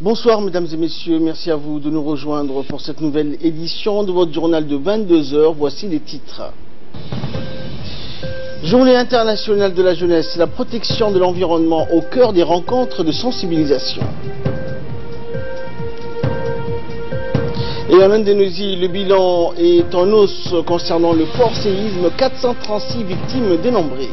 Bonsoir mesdames et messieurs, merci à vous de nous rejoindre pour cette nouvelle édition de votre journal de 22 h. Voici les titres. Journée internationale de la jeunesse, la protection de l'environnement au cœur des rencontres de sensibilisation. Et en Indonésie, le bilan est en hausse concernant le fort séisme, 436 victimes dénombrées.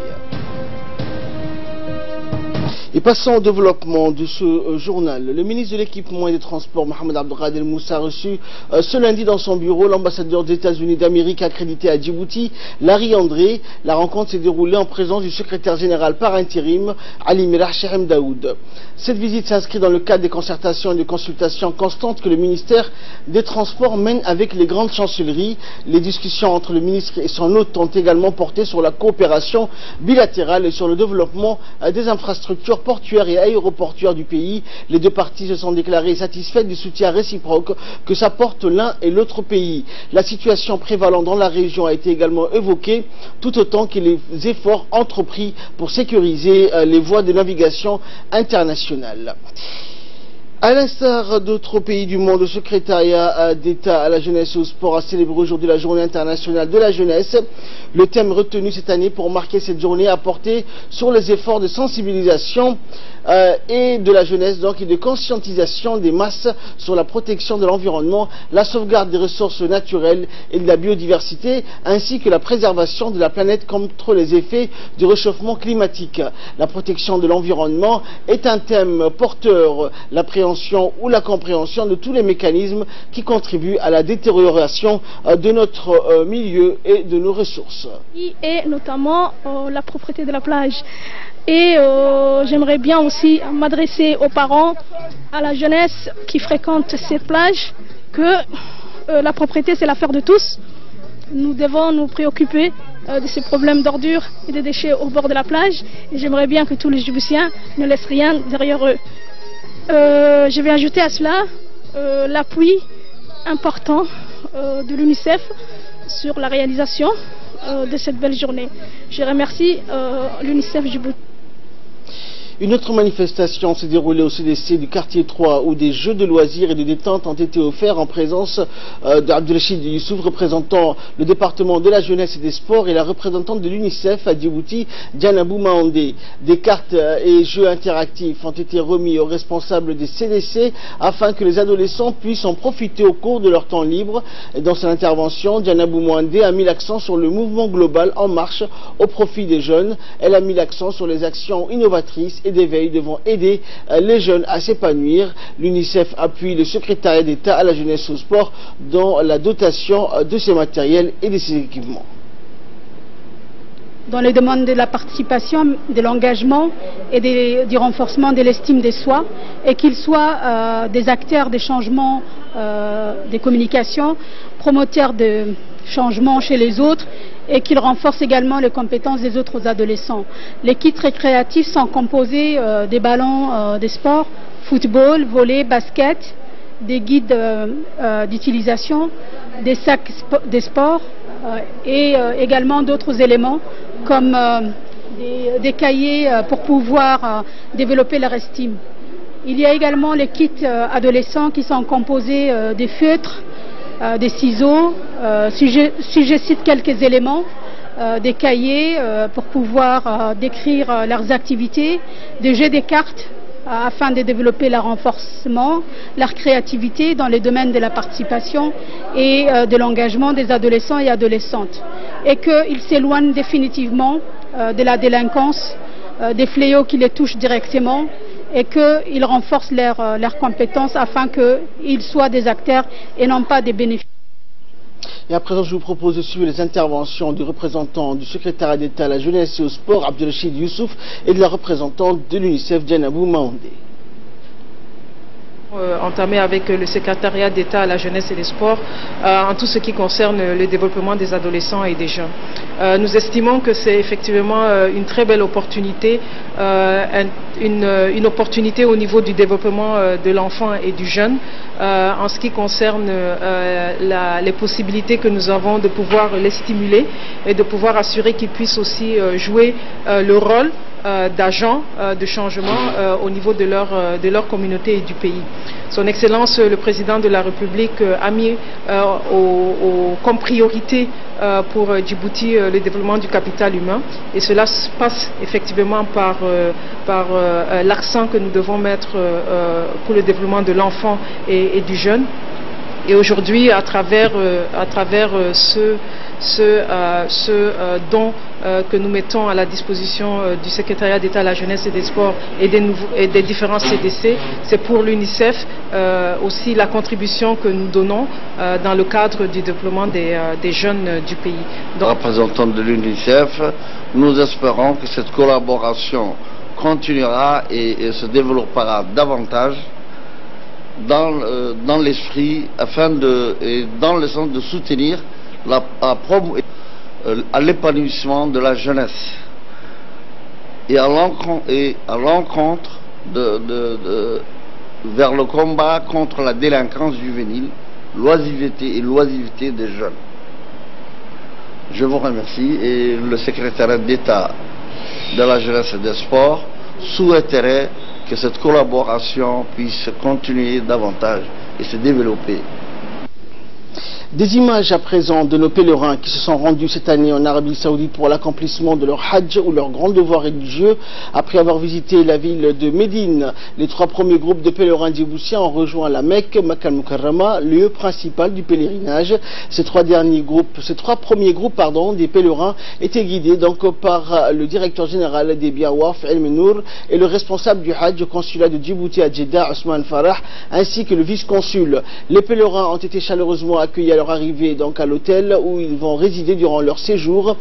Et passons au développement de ce journal. Le ministre de l'Équipement et des Transports, Mohamed Abdelkader Moussa, a reçu ce lundi dans son bureau l'ambassadeur des États-Unis d'Amérique accrédité à Djibouti, Larry André. La rencontre s'est déroulée en présence du secrétaire général par intérim, Ali Mirah Chehem Daoud. Cette visite s'inscrit dans le cadre des concertations et des consultations constantes que le ministère des Transports mène avec les grandes chancelleries. Les discussions entre le ministre et son hôte ont également porté sur la coopération bilatérale et sur le développement des infrastructures portuaires et aéroportuaires du pays. Les deux parties se sont déclarées satisfaites du soutien réciproque que s'apportent l'un et l'autre pays. La situation prévalente dans la région a été également évoquée, tout autant que les efforts entrepris pour sécuriser les voies de navigation internationales. À l'instar d'autres pays du monde, le secrétariat d'État à la jeunesse et au sport a célébré aujourd'hui la journée internationale de la jeunesse. Le thème retenu cette année pour marquer cette journée a porté sur les efforts de sensibilisation et de la jeunesse, donc, et de conscientisation des masses sur la protection de l'environnement, la sauvegarde des ressources naturelles et de la biodiversité, ainsi que la préservation de la planète contre les effets du réchauffement climatique. La protection de l'environnement est un thème porteur, l'appréhension ou la compréhension de tous les mécanismes qui contribuent à la détérioration de notre milieu et de nos ressources. Et notamment la propreté de la plage. Et j'aimerais bien aussi m'adresser aux parents, à la jeunesse qui fréquente ces plages, que la propreté c'est l'affaire de tous. Nous devons nous préoccuper de ces problèmes d'ordures et de déchets au bord de la plage. Et j'aimerais bien que tous les Djiboutiens ne laissent rien derrière eux. Je vais ajouter à cela l'appui important de l'UNICEF sur la réalisation de cette belle journée. Je remercie l'UNICEF Djibouti. Une autre manifestation s'est déroulée au CDC du quartier 3 où des jeux de loisirs et de détente ont été offerts en présence d'Abdelrachid Youssouf, représentant le département de la jeunesse et des sports, et la représentante de l'UNICEF à Djibouti, Dianabou Maandé. Des cartes et jeux interactifs ont été remis aux responsables des CDC afin que les adolescents puissent en profiter au cours de leur temps libre. Et dans son intervention, Dianabou Maandé a mis l'accent sur le mouvement global En Marche au profit des jeunes. Elle a mis l'accent sur les actions innovatrices et d'éveil devant aider les jeunes à s'épanouir. L'UNICEF appuie le secrétariat d'État à la jeunesse et au sport dans la dotation de ses matériels et de ses équipements. Dans les demandes de la participation, de l'engagement et du renforcement de l'estime de soi, et qu'ils soient des acteurs des changements des communications, promoteurs de changements chez les autres, et qu'ils renforcent également les compétences des autres adolescents. Les kits récréatifs sont composés des ballons de sport, football, volley, basket, des guides d'utilisation, des sacs de sport et également d'autres éléments comme des cahiers pour pouvoir développer leur estime. Il y a également les kits adolescents qui sont composés des feutres, des ciseaux, si je cite quelques éléments, des cahiers pour pouvoir décrire leurs activités, des jeux de cartes afin de développer leur renforcement, leur créativité dans les domaines de la participation et de l'engagement des adolescents et adolescentes. Et qu'ils s'éloignent définitivement de la délinquance, des fléaux qui les touchent directement, et qu'ils renforcent leurs compétences afin qu'ils soient des acteurs et non pas des bénéficiaires. Et à présent, je vous propose de suivre les interventions du représentant du secrétariat d'État à la jeunesse et au sport, Abdelrachid Youssouf, et de la représentante de l'UNICEF, Dianabou Maandé. Entamé avec le secrétariat d'État à la jeunesse et les sports en tout ce qui concerne le développement des adolescents et des jeunes. Nous estimons que c'est effectivement une très belle opportunité, une opportunité au niveau du développement de l'enfant et du jeune en ce qui concerne les possibilités que nous avons de pouvoir les stimuler et de pouvoir assurer qu'ils puissent aussi jouer le rôle d'agents de changement au niveau de leur communauté et du pays. Son Excellence le Président de la République a mis comme priorité pour Djibouti le développement du capital humain, et cela passe effectivement par l'accent que nous devons mettre pour le développement de l'enfant et du jeune. Et aujourd'hui, à travers ce don que nous mettons à la disposition du secrétariat d'État à la jeunesse et des sports et des différents CDC, c'est pour l'UNICEF aussi la contribution que nous donnons dans le cadre du développement des jeunes du pays. Représentant de l'UNICEF, nous espérons que cette collaboration continuera et se développera davantage dans l'esprit et dans le sens de soutenir à l'épanouissement de la jeunesse et à l'encontre vers le combat contre la délinquance juvénile, l'oisiveté des jeunes. Je vous remercie, et le secrétariat d'État de la jeunesse et des sports souhaiterait que cette collaboration puisse continuer davantage et se développer. Des images à présent de nos pèlerins qui se sont rendus cette année en Arabie Saoudite pour l'accomplissement de leur Hajj ou leur grand devoir religieux après avoir visité la ville de Médine. Les 3 premiers groupes de pèlerins djiboutiens ont rejoint la Mecque, Makka al-Mukarrama, lieu principal du pèlerinage. Ces 3 premiers groupes des pèlerins étaient guidés donc par le directeur général des Biawaf El Menour et le responsable du Hajj au consulat de Djibouti à Jeddah, Ousmane Farah, ainsi que le vice-consul. Les pèlerins ont été chaleureusement accueillis à leur arrivée donc à l'hôtel où ils vont résider durant leur séjour,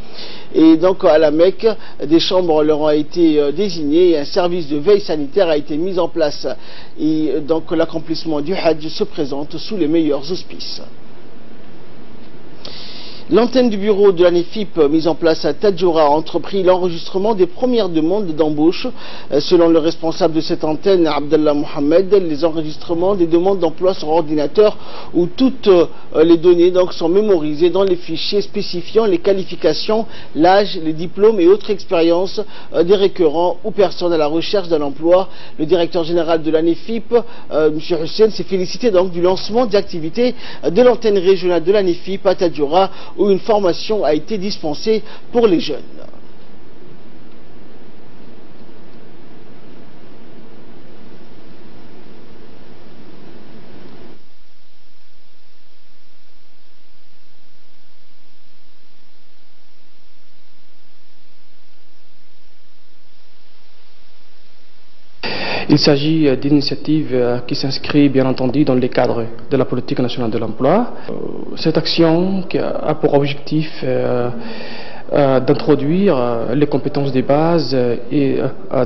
et donc à la Mecque des chambres leur ont été désignées et un service de veille sanitaire a été mis en place, et donc l'accomplissement du Hajj se présente sous les meilleurs auspices. L'antenne du bureau de l'ANIFIP mise en place à Tadjoura a entrepris l'enregistrement des premières demandes d'embauche. Selon le responsable de cette antenne, Abdallah Mohamed, les enregistrements des demandes d'emploi sur ordinateur où toutes les données donc sont mémorisées dans les fichiers spécifiant les qualifications, l'âge, les diplômes et autres expériences des récurrents ou personnes à la recherche d'un emploi. Le directeur général de l'ANIFIP, M. Hussein, s'est félicité donc du lancement des activités de l'antenne régionale de l'ANIFIP à Tadjoura, où une formation a été dispensée pour les jeunes. Il s'agit d'initiatives qui s'inscrivent bien entendu dans les cadres de la politique nationale de l'emploi. Cette action qui a pour objectif d'introduire les compétences de base et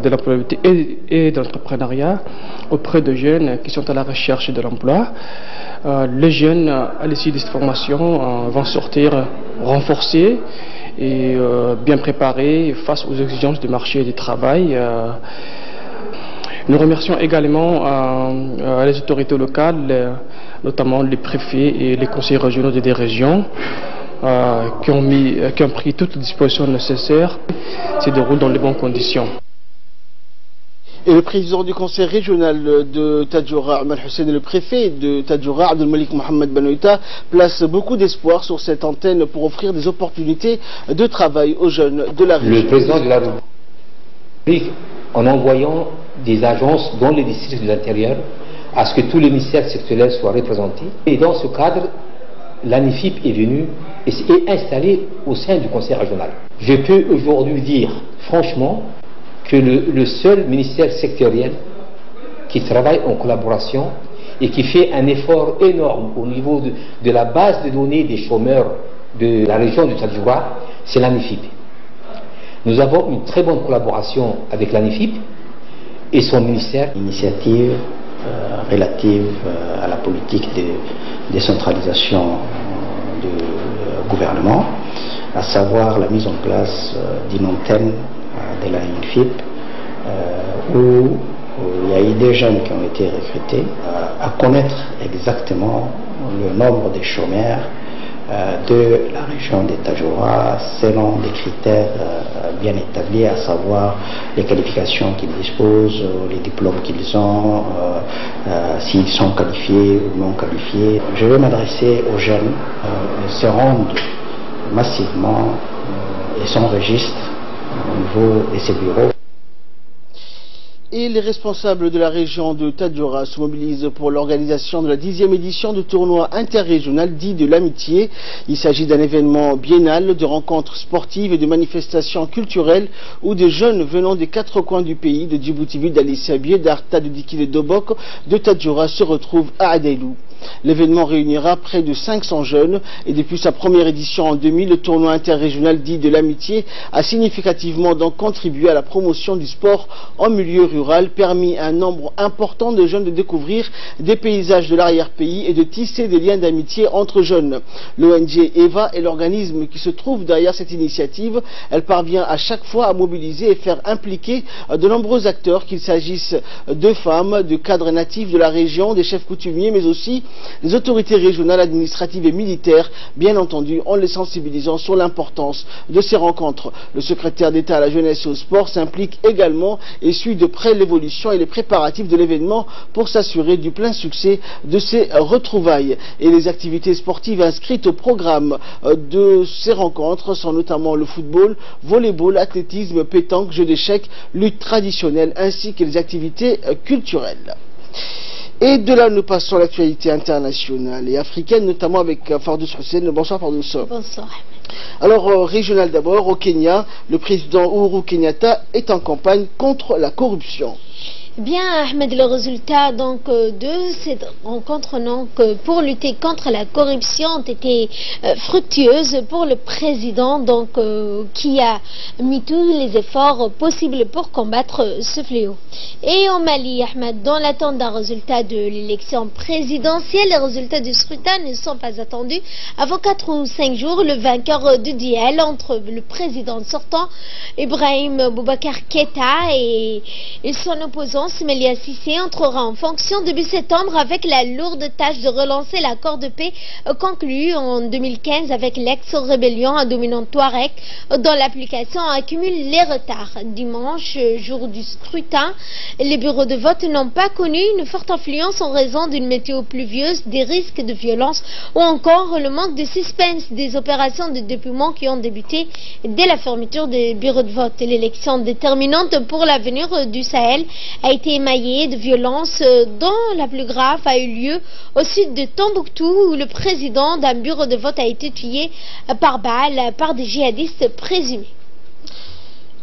de l'employabilité et de l'entrepreneuriat auprès de jeunes qui sont à la recherche de l'emploi. Les jeunes à l'issue de cette formation vont sortir renforcés et bien préparés face aux exigences du marché du travail. Nous remercions également les autorités locales, notamment les préfets et les conseillers régionaux des régions, qui ont pris toutes les dispositions nécessaires. Se déroule dans les bonnes conditions. Et le président du conseil régional de Tadjoura, Omar Hussein, et le préfet de Tadjoura, Abdelmalik Mohamed Banoïta, placent beaucoup d'espoir sur cette antenne pour offrir des opportunités de travail aux jeunes de la région. Le président de la République, en envoyant des agences dans les districts de l'intérieur, à ce que tous les ministères sectoriels soient représentés. Et dans ce cadre, l'ANIFIP est venue et s'est installée au sein du conseil régional. Je peux aujourd'hui dire, franchement, que le seul ministère sectoriel qui travaille en collaboration et qui fait un effort énorme au niveau de la base de données des chômeurs de la région du Tadjoura, c'est l'ANIFIP. Nous avons une très bonne collaboration avec l'ANIFIP et son ministère. Initiative relative à la politique de décentralisation du gouvernement, à savoir la mise en place d'une antenne de l'ANIFIP où il y a eu des jeunes qui ont été recrutés, à connaître exactement le nombre de chômeurs de la région des Tadjoura selon des critères bien établis, à savoir les qualifications qu'ils disposent, les diplômes qu'ils ont, s'ils sont qualifiés ou non qualifiés. Je vais m'adresser aux jeunes, ils se rendent massivement et s'enregistrent au niveau de ces bureaux. Et les responsables de la région de Tadjoura se mobilisent pour l'organisation de la 10e édition du tournoi interrégional dit de l'amitié. Il s'agit d'un événement biennal de rencontres sportives et de manifestations culturelles où des jeunes venant des 4 coins du pays, de Djibouti-Ville, d'Ali-Sabié, d'Arta, de Dikil et d'Obok, de Tadjoura se retrouvent à Adailou. L'événement réunira près de 500 jeunes et depuis sa première édition en 2000, le tournoi interrégional dit de l'amitié a significativement donc contribué à la promotion du sport en milieu rural, permis à un nombre important de jeunes de découvrir des paysages de l'arrière-pays et de tisser des liens d'amitié entre jeunes. L'ONG EVA est l'organisme qui se trouve derrière cette initiative. Elle parvient à chaque fois à mobiliser et faire impliquer de nombreux acteurs, qu'il s'agisse de femmes, de cadres natifs de la région, des chefs coutumiers, mais aussi les autorités régionales, administratives et militaires, bien entendu, en les sensibilisant sur l'importance de ces rencontres. Le secrétaire d'État à la jeunesse et au sport s'implique également et suit de près l'évolution et les préparatifs de l'événement pour s'assurer du plein succès de ces retrouvailles. Et les activités sportives inscrites au programme de ces rencontres sont notamment le football, volleyball, athlétisme, pétanque, jeux d'échecs, lutte traditionnelle ainsi que les activités culturelles. Et de là, nous passons à l'actualité internationale et africaine, notamment avec Fardous Hussein. Bonsoir Fardous. Bonsoir. Alors, régional d'abord, au Kenya, le président Uhuru Kenyatta est en campagne contre la corruption. Bien, Ahmed, le résultat donc de cette rencontre pour lutter contre la corruption ont été fructueuses pour le président qui a mis tous les efforts possibles pour combattre ce fléau. Et au Mali, Ahmed, dans l'attente d'un résultat de l'élection présidentielle, les résultats du scrutin ne sont pas attendus avant 4 ou 5 jours. Le vainqueur du duel entre le président sortant Ibrahim Boubacar Keïta et son opposant Smelia Cissé entrera en fonction début septembre avec la lourde tâche de relancer l'accord de paix conclu en 2015 avec l'ex-rébellion à dominante Touareg dont l'application accumule les retards. Dimanche, jour du scrutin, les bureaux de vote n'ont pas connu une forte influence en raison d'une météo pluvieuse, des risques de violence ou encore le manque de suspense des opérations de dépouillement qui ont débuté dès la fermeture des bureaux de vote. L'élection déterminante pour l'avenir du Sahel a été émaillée de violences dont la plus grave a eu lieu au sud de Tombouctou où le président d'un bureau de vote a été tué par balle par des djihadistes présumés.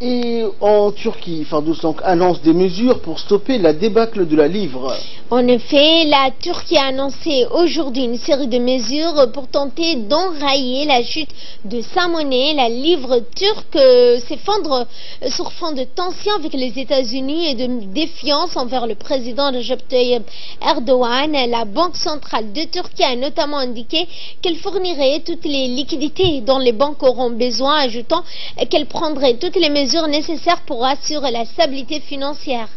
Et en Turquie, Fardous annonce des mesures pour stopper la débâcle de la livre. En effet, la Turquie a annoncé aujourd'hui une série de mesures pour tenter d'enrayer la chute de sa monnaie. La livre turque s'effondre sur fond de tension avec les États-Unis et de défiance envers le président Recep Tayyip Erdogan. La Banque centrale de Turquie a notamment indiqué qu'elle fournirait toutes les liquidités dont les banques auront besoin, ajoutant qu'elle prendrait toutes les mesures nécessaires pour assurer la stabilité financière.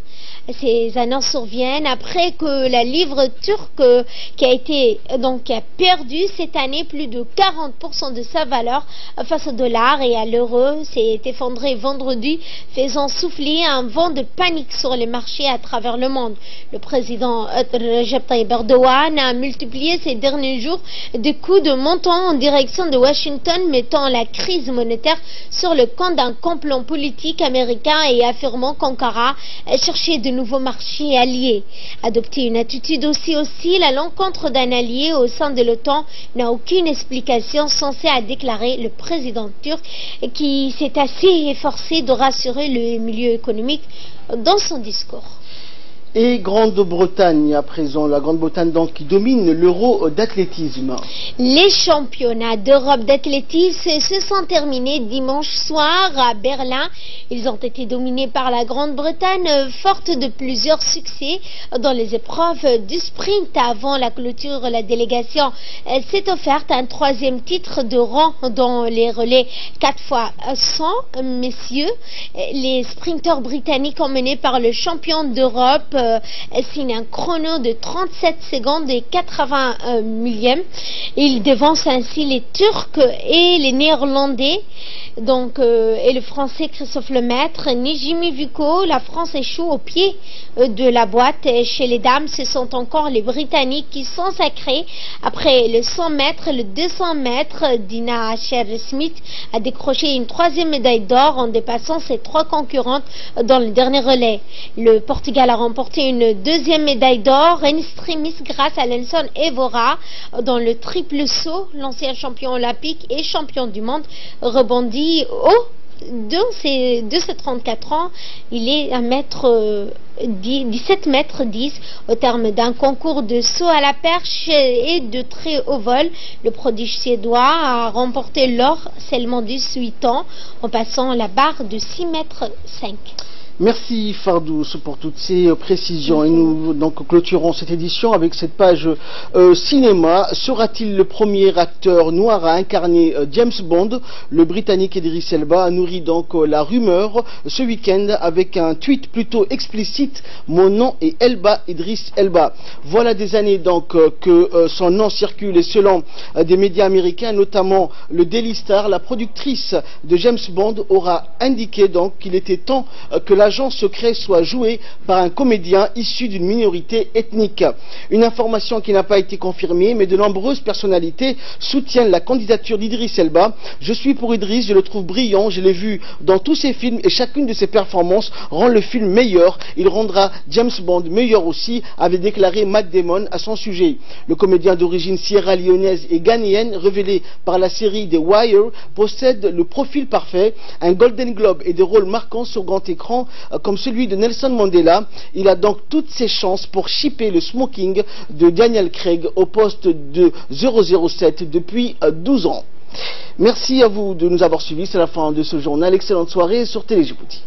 Ces annonces surviennent après que la livre turque qui a perdu cette année plus de 40% de sa valeur face au dollar et à l'euro s'est effondrée vendredi, faisant souffler un vent de panique sur les marchés à travers le monde. Le président Recep Tayyip Erdogan a multiplié ces derniers jours des coups de menton en direction de Washington, mettant la crise monétaire sur le compte d'un complot politique américain et affirmant qu'Ankara cherchait de nouveaux marchés alliés. Adopter une attitude aussi hostile à l'encontre d'un allié au sein de l'OTAN n'a aucune explication, censée a déclaré le président turc qui s'est assez efforcé de rassurer le milieu économique dans son discours. Et Grande-Bretagne à présent, la Grande-Bretagne donc qui domine l'Euro d'athlétisme. Les championnats d'Europe d'athlétisme se sont terminés dimanche soir à Berlin. Ils ont été dominés par la Grande-Bretagne, forte de plusieurs succès dans les épreuves du sprint. Avant la clôture, la délégation s'est offerte un 3e titre de rang dans les relais 4x100 messieurs. Les sprinteurs britanniques emmenés par le champion d'Europe signe un chrono de 37 secondes et 80 millièmes. Il devance ainsi les Turcs et les Néerlandais, donc, et le Français Christophe Lemaître. Nejimi Vuko, la France échoue au pied de la boîte. Et chez les dames, ce sont encore les Britanniques qui sont sacrés. Après le 100 mètres, le 200 mètres, Dina Asher-Smith a décroché une 3e médaille d'or en dépassant ses 3 concurrentes dans le dernier relais. Le Portugal a remporté une 2e médaille d'or en extremis grâce à Nelson Évora dans le triple saut. L'ancien champion olympique et champion du monde rebondit haut de ses 34 ans. Il est à 17 mètres 10 au terme d'un concours de saut à la perche et de très haut vol. Le prodige suédois a remporté l'or seulement 18 ans en passant la barre de 6 mètres 5. Merci Fardous pour toutes ces précisions. Et nous donc clôturons cette édition avec cette page cinéma. Sera-t-il le premier acteur noir à incarner James Bond? Le Britannique Idris Elba a nourri donc la rumeur ce week-end avec un tweet plutôt explicite: mon nom est Elba, Idris Elba. Voilà des années donc que son nom circule, et selon des médias américains, notamment le Daily Star, la productrice de James Bond aura indiqué donc qu'il était temps que l'agent secret soit joué par un comédien issu d'une minorité ethnique. Une information qui n'a pas été confirmée, mais de nombreuses personnalités soutiennent la candidature d'Idris Elba. Je suis pour Idris, je le trouve brillant, je l'ai vu dans tous ses films et chacune de ses performances rend le film meilleur. Il rendra James Bond meilleur aussi, avait déclaré Matt Damon à son sujet. Le comédien d'origine sierra-léonaise et ghanéenne, révélé par la série The Wire, possède le profil parfait, un Golden Globe et des rôles marquants sur grand écran comme celui de Nelson Mandela. Il a donc toutes ses chances pour shipper le smoking de Daniel Craig au poste de 007 depuis 12 ans. Merci à vous de nous avoir suivis, c'est la fin de ce journal. Excellente soirée sur Télé Djibouti.